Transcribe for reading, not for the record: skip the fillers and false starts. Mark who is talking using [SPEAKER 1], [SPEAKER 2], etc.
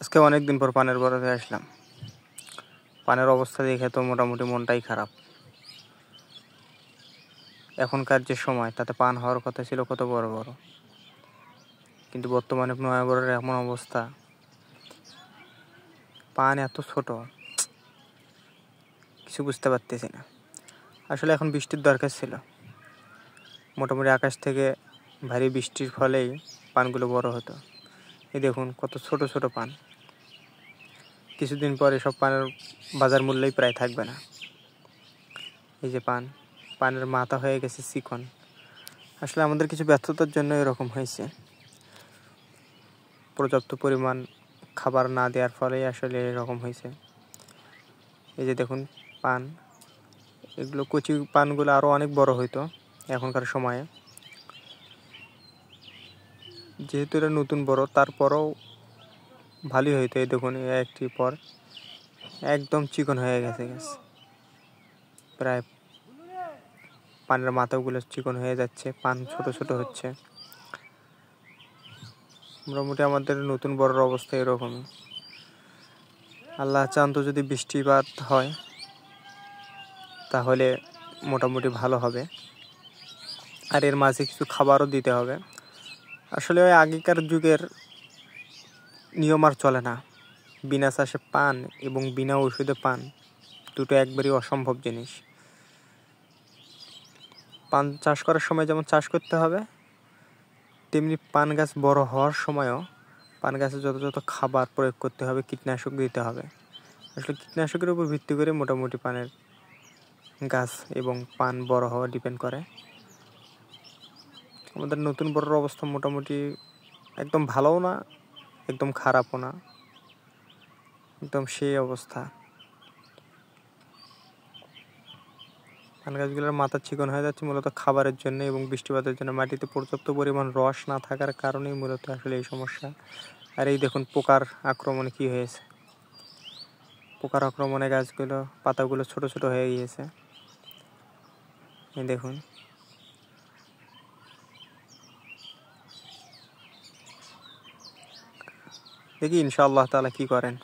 [SPEAKER 1] আজকে অনেকদিন পর পানের বরফে আসলাম। পানের অবস্থা দেখে তো মোটামুটি মনটাই খারাপ। এখনকার যে সময় তাতে পান হওয়ার কথা ছিল কত বড় বড়, কিন্তু বর্তমানে নয়াগড়ের এমন অবস্থা, পান এত ছোট, কিছু বুঝতে পারতেছি না। আসলে এখন বৃষ্টির দরকার ছিল। মোটামুটি আকাশ থেকে ভারী বৃষ্টির ফলেই পানগুলো বড় হতো। এই দেখুন কত ছোট ছোট পান। কিছুদিন পরে সব পানের বাজার মূল্যই প্রায় থাকবে না। এই যে পানের মাথা হয়ে গেছে চিকন। আসলে আমাদের কিছু ব্যর্থতার জন্য এরকম হয়েছে। পর্যাপ্ত পরিমাণ খাবার না দেওয়ার ফলেই আসলে এরকম হয়েছে। এই যে দেখুন পান, এগুলো কচি পানগুলো আরও অনেক বড় হইতো এখনকার সময়ে। যেহেতু এটা নতুন বড়, তারপরেও ভালোই হইতো। এই দেখুন একটি পর একদম চিকন হয়ে গেছে প্রায় পানের মাথাগুলো চিকন হয়ে যাচ্ছে, পান ছোট ছোট হচ্ছে। মোটামুটি আমাদের নতুন বড়র অবস্থা এরকমই। আল্লাহ চান তো যদি বৃষ্টিপাত হয় তাহলে মোটামুটি ভালো হবে, আর এর মাঝে কিছু খাবারও দিতে হবে। আসলে ওই আগেকার যুগের নিয়ম আর চলে না। বিনা চাষে পান এবং বিনা ওষুধে পান দুটো একবারই অসম্ভব জিনিস। পান চাষ করার সময় যেমন চাষ করতে হবে, তেমনি পান গাছ বড় হওয়ার সময়ও পান গাছে যত খাবার প্রয়োগ করতে হবে, কীটনাশক দিতে হবে। আসলে কীটনাশকের উপর ভিত্তি করে মোটামুটি পানের গাছ এবং পান বড় হওয়া ডিপেন্ড করে। আমাদের নতুন বড়র অবস্থা মোটামুটি একদম ভালোও না, একদম খারাপও না, একদম সেই অবস্থা। পান গাছগুলোর মাথা চিকন হয়ে যাচ্ছে মূলত খাবারের জন্য এবং বৃষ্টিপাতের জন্য। মাটিতে পর্যাপ্ত পরিমাণ রস না থাকার কারণেই মূলত আসলে এই সমস্যা। আর এই দেখুন পোকার আক্রমণে কি হয়েছে। পোকার আক্রমণে গাছগুলো পাতাগুলো ছোট ছোট হয়ে গিয়েছে। এই দেখুন, দেখি ইনশাআল্লাহ তাআলা কি করেন।